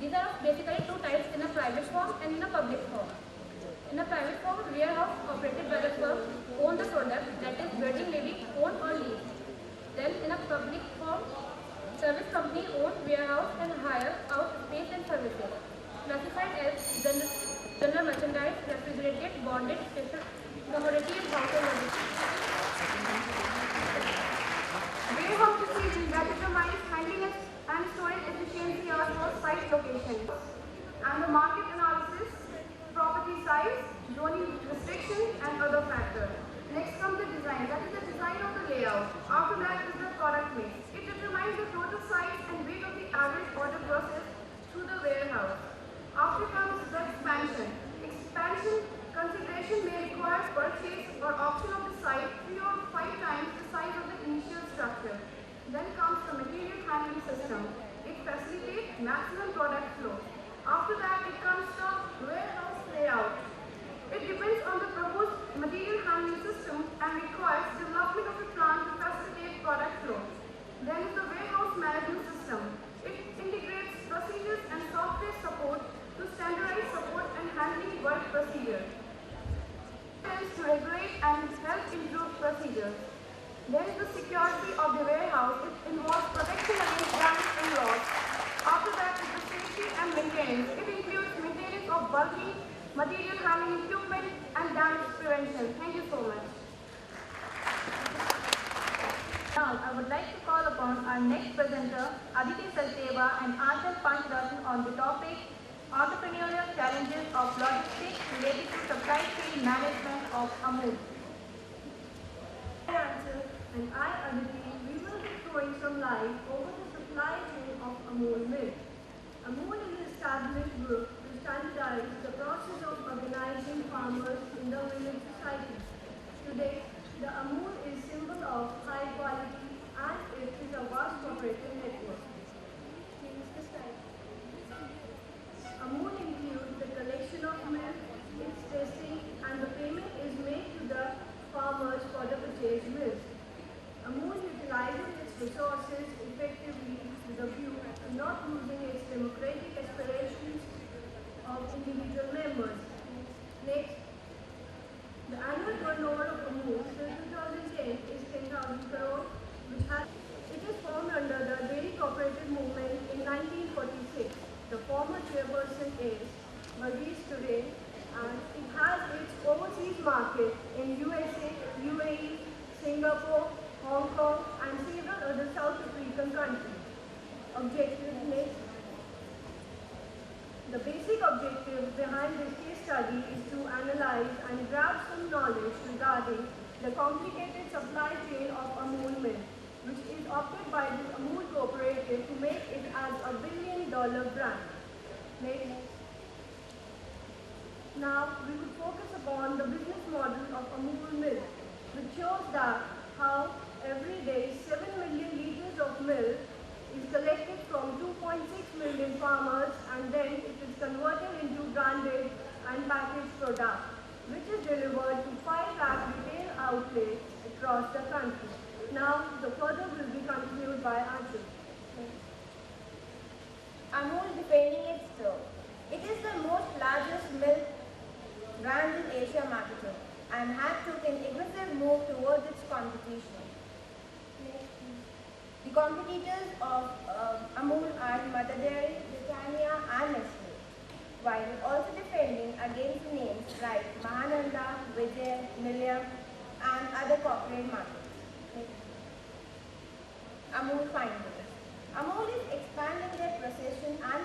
These are basically two types, in a private form and in a public form. In a private form, warehouse operated by the firm own the product, that is building may be owned or leased. Then in a public form, service company own warehouse and hire out space and services. Classified as general merchandise, refrigerated, bonded, special commodity and household logistics. Warehouse decision that determines handling and storage efficiency across site locations. And the market analysis, property size, zoning restrictions and other factors. Next comes the design, that is the design of the layout. After that is the product mix. It determines the total size and weight of the average order process through the warehouse. After comes the expansion. Expansion consideration may require purchase or option of the site 3 or 5 times the size of the initial structure. Then comes the material handling system. It facilitates maximum product flow. After that, it comes the warehouse layout. It depends on the proposed material handling system and requires development of a plan to facilitate product flow. Then is the warehouse management system. It integrates procedures and software support to standardize support and handling work procedures. It tends to regulate and help improve procedures. Then is the security of the warehouse. It involves protection against damage and loss. After that is the safety and maintenance. It includes maintenance of bulky material handling equipment and damage prevention. Thank you so much. Now, I would like to call upon our next presenter, Aditi Sachdeva and Anchal Panchrathan on the topic Entrepreneurial Challenges of Logistics Related to Supply Chain Management of Amul. Hi Anchal, and I Aditi, we will be throwing some light over the supply chain of Amul milk. Amul is an established group to standardize the process of organizing farmers in the village society. Today, the Amul is symbol of high quality and it is a vast cooperative network. Amul includes the collection of milk, its testing, and the payment is made to the farmers for the purchased milk. Amul utilizes its resources effectively with a view to not losing its democratic aspirations of individual members. Next, the annual turnover of Amul till 2010 is 10,000 crore, it is formed under the Dairy Cooperative Movement in 1946. The former chairperson is Varghese today, and it has its overseas market in USA, UAE, Singapore, Hong Kong, and several other South African countries. Objective next. The basic objective behind this case study is to analyze and grab some knowledge regarding the complicated supply chain of Amul milk, which is opted by the Amul Cooperative to make it as a billion-dollar brand. Next. Now we will focus upon the business model of Amul milk, which shows that how every day 7 million liters of milk is collected from 2.6 million farmers and then it is converted into branded and packaged product, which is delivered to 5 lakh retail outlets across the country. Now the further will be continued by Anshul. Amul defending its throne. It is the most largest milk brand in Asia marketing and has taken aggressive move towards its competition. The competitors of Amul are Mother Dairy, Britannia and Nestle, while also defending against names like Mahananda, Vijay, Milliam and other corporate markets. Amul findings. Amul is expanding their processing and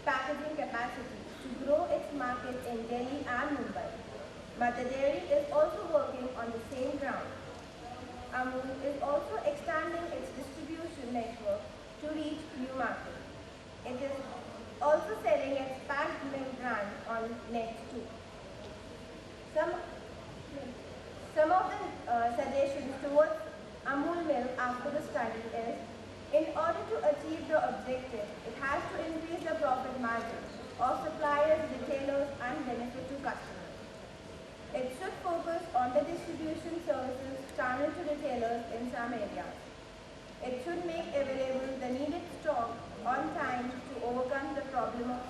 packaging capacity to grow its market in Delhi and Mumbai. Mother Dairy is also working on the same ground. Amul is also extending its distribution network to reach new markets. It is also selling its packed milk brand on net too. Some of the suggestions towards Amul milk after the study is, in order to achieve the objective, it has to increase the profit margin of suppliers, retailers and benefit to customers. It should focus on the distribution services channel to retailers in some areas. It should make available the needed stock on time to overcome the problem of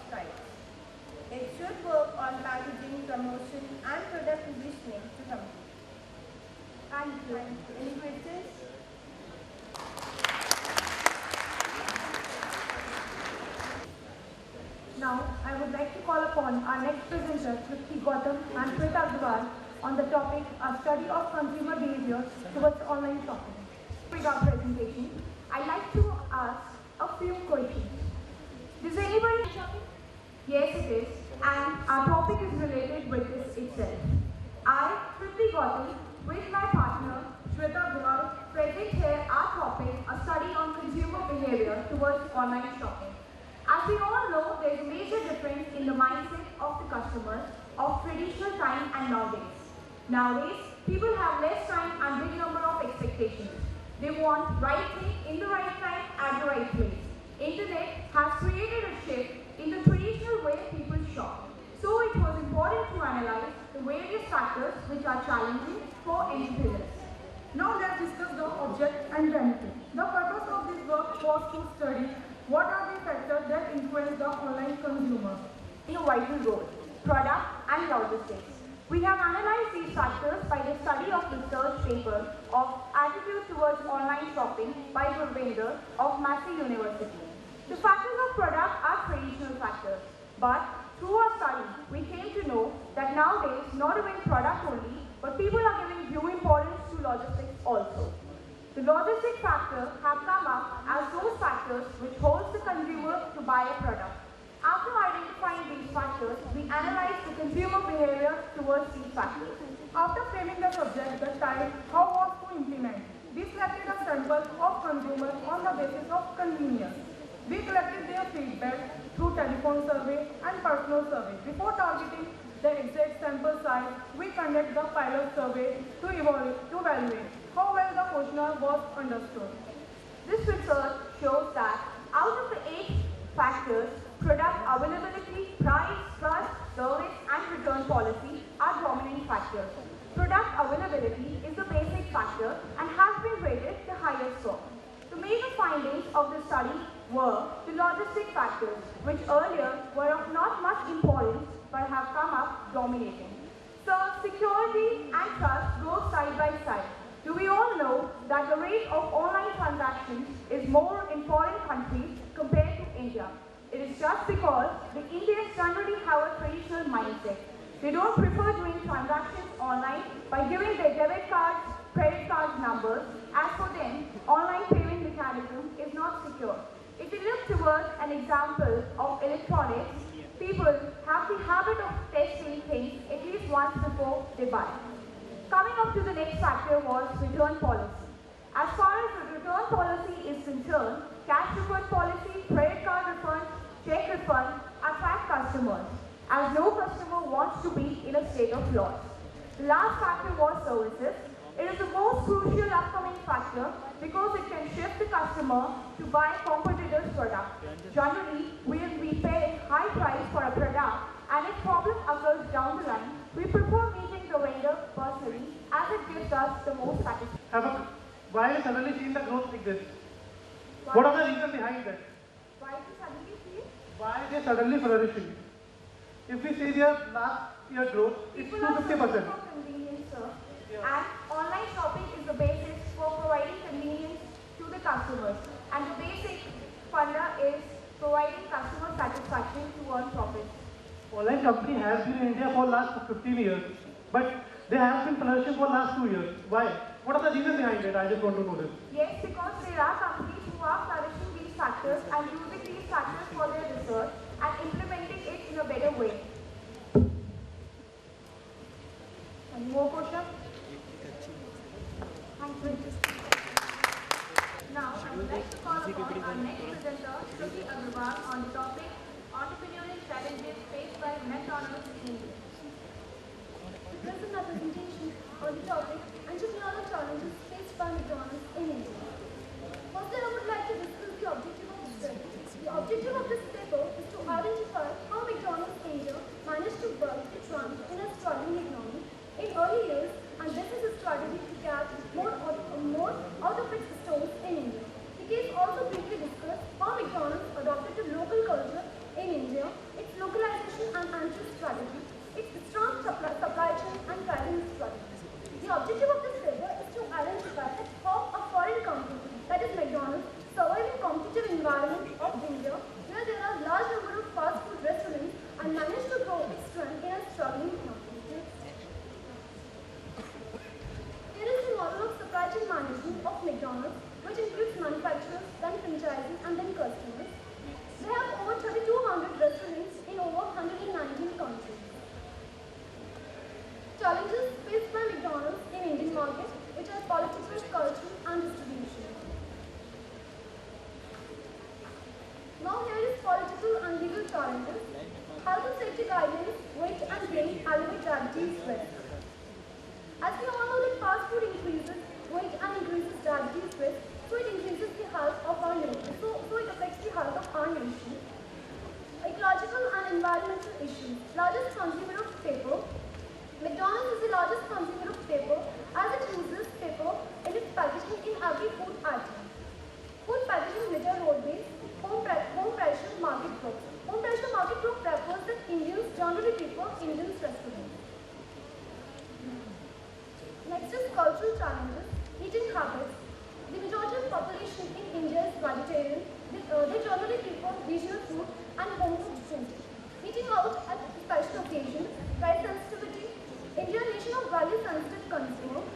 Now, I would like to call upon our next presenter, Tripti Gautam and Shweta Agrawal, on the topic, a study of consumer behavior towards online shopping. With our presentation, I'd like to ask a few questions. Does anybody shopping? Yes, it is, and our topic is related with this itself. I, Tripti Gautam, with my partner, Shweta Agrawal, present here our topic, a study on consumer behavior towards online shopping. As we all know, there is a major difference in the mindset of the customers of traditional time and nowadays. Nowadays, people have less time and big number of expectations. They want right thing in the right time at the right place. Internet has created a shift in the traditional way people shop. So it was important to analyze the various factors which are challenging for entrepreneurs. Now let's discuss the object and benefit. The purpose of this work was to study what are the factors that influence the online consumer In a vital role, product and logistics. We have analyzed these factors by the study of research paper of Attitude Towards Online Shopping by Gurvinder of Massey University. The factors of product are traditional factors, but through our study, we came to know that nowadays, not even product only, but people are giving due importance to logistics also. The logistic factor have come up as those factors which holds the consumer to buy a product. After identifying these factors, we analyze the consumer behavior towards these factors. After framing the subject, the type, how was to implement. We selected a sample of consumers on the basis of convenience. We collected their feedback through telephone survey and personal survey. Before targeting the exact sample size, we conduct the pilot survey to evaluate how well the questionnaire was understood. This research shows that out of the 8 factors, product availability, price, trust, service, and return policy are dominant factors. Product availability is the basic factor and has been rated the highest score. The major findings of the study were the logistic factors, which earlier were of not much importance but have come up dominating. So, security and trust go side by side. Do we all know that the rate of online transactions is more in foreign countries compared to India? It is just because the Indians generally have a traditional mindset. They don't prefer doing transactions online by giving their debit cards, credit card numbers. As for them, online payment mechanism is not secure. If we look towards an example of electronics, people have the habit of testing things at least once before they buy. Coming up to the next factor was return policy. As far as the return policy is concerned, cash refund policy, credit card refund, check refund attract customers, as no customer wants to be in a state of loss. The last factor was services. It is the most crucial upcoming factor because it can shift the customer to buy competitors' product. Generally, when we pay high price for a product and if problem occurs down the line, we prefer meeting the vendor personally as it gives us the most satisfaction. Why have you suddenly seen the growth like this? What are the reasons behind that? Why do you suddenly see? Why they suddenly flourishing? If we see their last year growth, it's People are 250%. searching for convenience, sir. And online shopping is the basis for providing convenience to the customers. And the basic funda is providing customer satisfaction to earn profit. Online company has been in India for last 15 years, but they have been flourishing for last 2 years. Why? What are the reasons behind it? I just want to know this. Yes, because there are companies who are flourishing these factors and using these factors for their research and implementing it in a better way. Any more questions? Thank you. Now, I would like to call upon our next presenter, Shruti Agrawal, on the topic Entrepreneurial Challenges Faced by McDonald's in India. To present our presentation on the topic Entrepreneurial Challenges Faced by McDonald's in India. Firstly, I would like to discuss the objective of the study. The objective of this paper is to identify how McDonald's India managed to work its run in a struggling economy in early years, and this is a strategy to get more out of its stores in India. The case also briefly discussed how McDonald's adopted to local culture in India, its localization and entry strategy, its strong supply chain and pricing strategy. The objective challenges. Health and safety guidelines, weight and gain, elevate diabetes risk. As we all know that fast food increases weight and increases diabetes risk, so it increases the health of our nation. So it affects the health of our nation. Ecological and environmental issues. Largest consumer of paper. McDonald's is the largest consumer of paper as it uses paper in its packaging in every food item. Food packaging litter roadways, home pressure market group. Home pressure market group refers that Indians generally prefer Indian restaurants. Next is cultural challenges, eating habits. The majority of population in India is vegetarian. They generally prefer regional food and home cooked food. Eating out at special occasion, price sensitivity. India is a nation of value-sensitive consumers.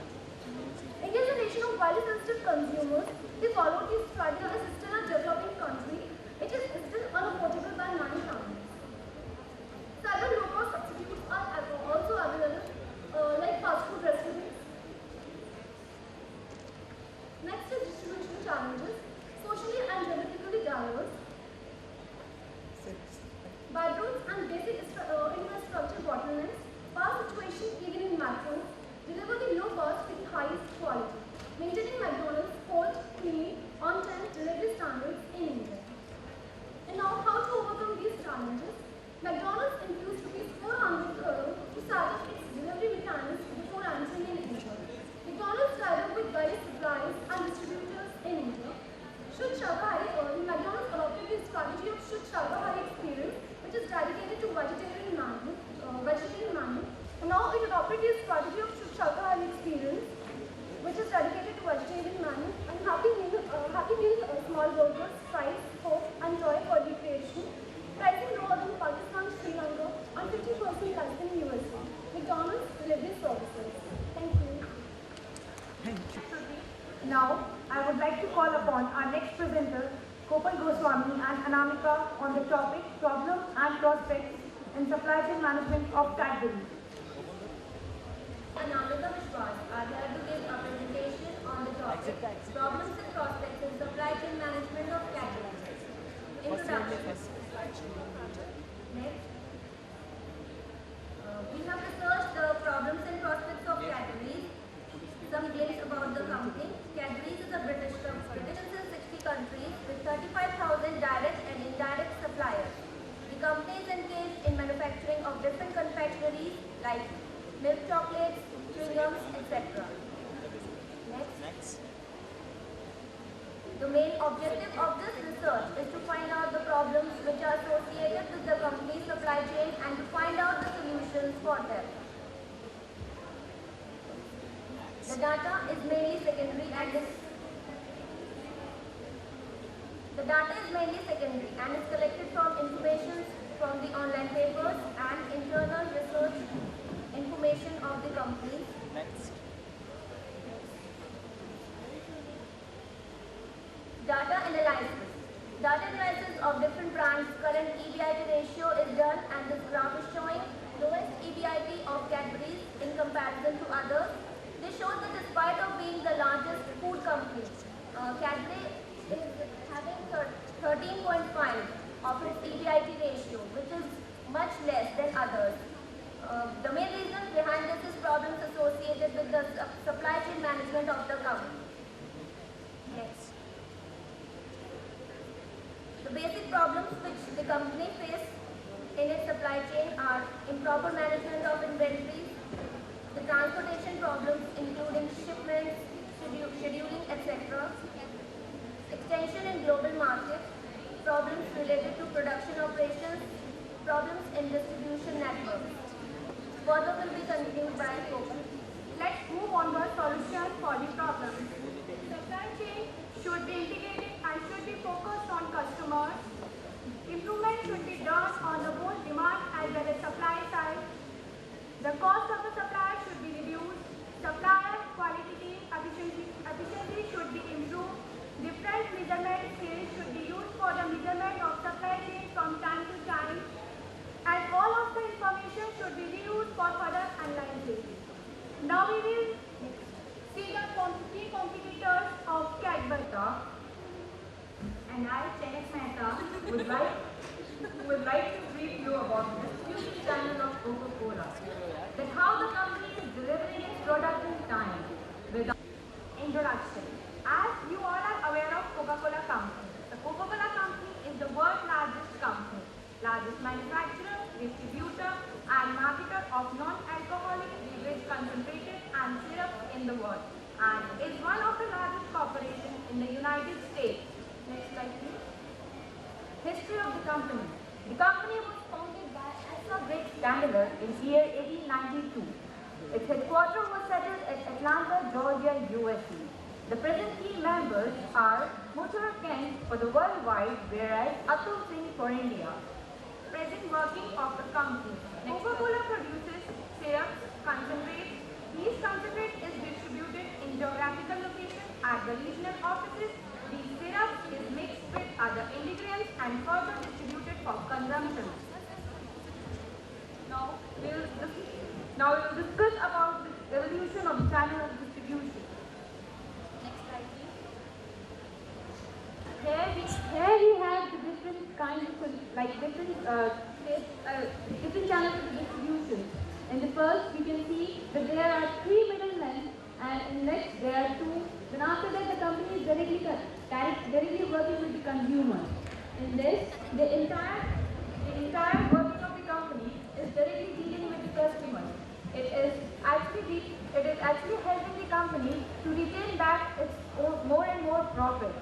India is a nation of value-sensitive consumers. They follow this strategy as still a developing country. It is still unaffordable by many families. Several low-cost substitutes are also available, like fast food restaurants. Next is distribution challenges, socially and geographically diverse. Bad roads and basic infrastructure bottlenecks. Power situation even in metros, deliver the low cost with the highest quality. Maintaining McDonald's cold, clean, on-time delivery standards in India. And now how to overcome these challenges? McDonald's infused ₹400 crore to set up its delivery mechanism before entering in India. McDonald's tied up with various suppliers and distributors in India. McDonald's adopted the strategy of Shuddh Shakahari experience, which is dedicated to vegetarian menu. And now it adopted the strategy of Shuddh Shakahari experience, which is dedicated to vegetarian menu. And Happy Meal small burgers, fries, coke, and joy for recreation. Pricing lower than Pakistan, Sri Lanka, and 50% less than USA. McDonald's delivery services. Thank you. Now, I would like to call upon our next presenter, Kopal Goswami and Anamika on the topic Problems and Prospects in Supply Chain Management of Cadbury. Anamika Vishwas are here to give a presentation on the topic Problems and Prospects in Supply Chain Management of Cadbury. Introduction. Next. We have researched the problems and prospects of Cadbury. Some glimpse about the company. Cadbury is a British company in 60 countries with 35,000 direct and indirect suppliers. The company is engaged in manufacturing of different confectioneries like milk chocolates, chewing gums, etc. Next. The main objective of this research is to find out the problems which are associated with the company's supply chain and to find out the solutions for them. The data is mainly secondary and is collected from information from the online papers and internal research information of the company. Next. Data analysis. Data analysis of different brands' current EBIT ratio is done, and this graph is showing lowest EBIT of Cadbury's in comparison to others. This shows that despite of being the largest food company, Cadbury is having 13.5 of its EBIT ratio, which is much less than others. The main reason behind this is problems associated with the supply chain management of the company. Next. The basic problems which the company faces in its supply chain are improper management of inventories, the transportation problems including shipments, scheduling, etc., extension in global market, problems related to production operations, problems in distribution networks. Further will be continued by Kopal. Let's move on to a solution for the problem. Supply chain should be integrated and should be focused on customers. Improvement should be done on the both demand as well as supply side. The cost of the supply should be reduced. Supplier quality efficiency should be improved. Different measurement scales should be used for the measurement of supply chain from time to time. And all of the information should be reused for further analysis. Now we will see the key competitors of Cadbury. And I, Chenik Mehta, would like who would like to brief you about the distribution channel of Coca-Cola, that how the company is delivering its product in time. Without introduction. As you all are aware of Coca-Cola Company, the Coca-Cola Company is the world's largest company, largest manufacturer, distributor and marketer of non-alcoholic beverage concentrated and syrups in the world, and is one of the largest corporations in the United States. Next slide please. History of the company. The company was founded by Chandler in year 1892. Its headquarters was settled at Atlanta, Georgia, USA. The present key members are Mutter Kent for the worldwide, whereas Atul Singh for India. Present working of the company. Coca-Cola produces syrups, concentrates. These concentrates is distributed in geographical locations at the regional offices. These syrups is mixed with other ingredients and further distributed for consumption. Now we will discuss about the evolution of the channel of distribution. Next slide, please. Here we have the different kinds of different channels of distribution. In the first, we can see that there are 3 middlemen, and in next there are 2. Then after that, the company is directly working with the consumer. In this, the entire working of the company is directly dealing with the customers. It is actually helping the company to retain back its more and more profit.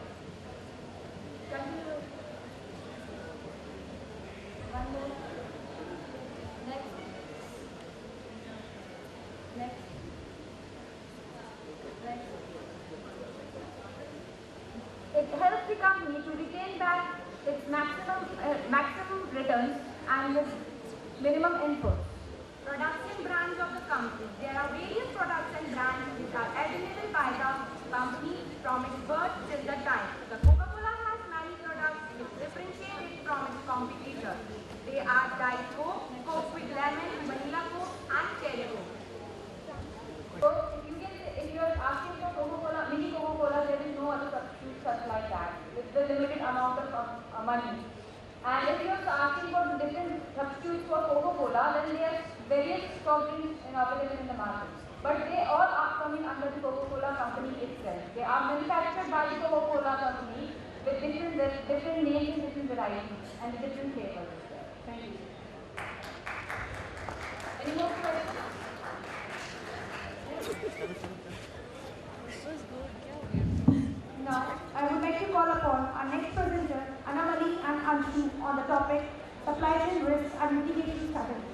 Continue. One more. Next. Next. Next. It helps the company to retain back its maximum returns and its minimum input. Products and brands of the company. There are various products and brands which are available by the company from its birth till the time. The Coca-Cola has many products which differentiate it from its competitors. They are Diet Coke, Coke with lemon, Vanilla Coke and Cherry Coke. So if you are asking for Coca-Cola, mini Coca-Cola, there is no other substitute such like that with the limited amount of money. And if you are asking for different substitutes for Coca-Cola, then there are various soft drinks available in the market. But they all are coming under the Coca-Cola company itself. They are manufactured by the Coca-Cola company with different names and different varieties and different flavors as well. Thank you. Any more questions? Now, I would like to call upon our next presenter, Anamali and Anshu, on the topic Supply Chain Risks and Mitigation Strategies.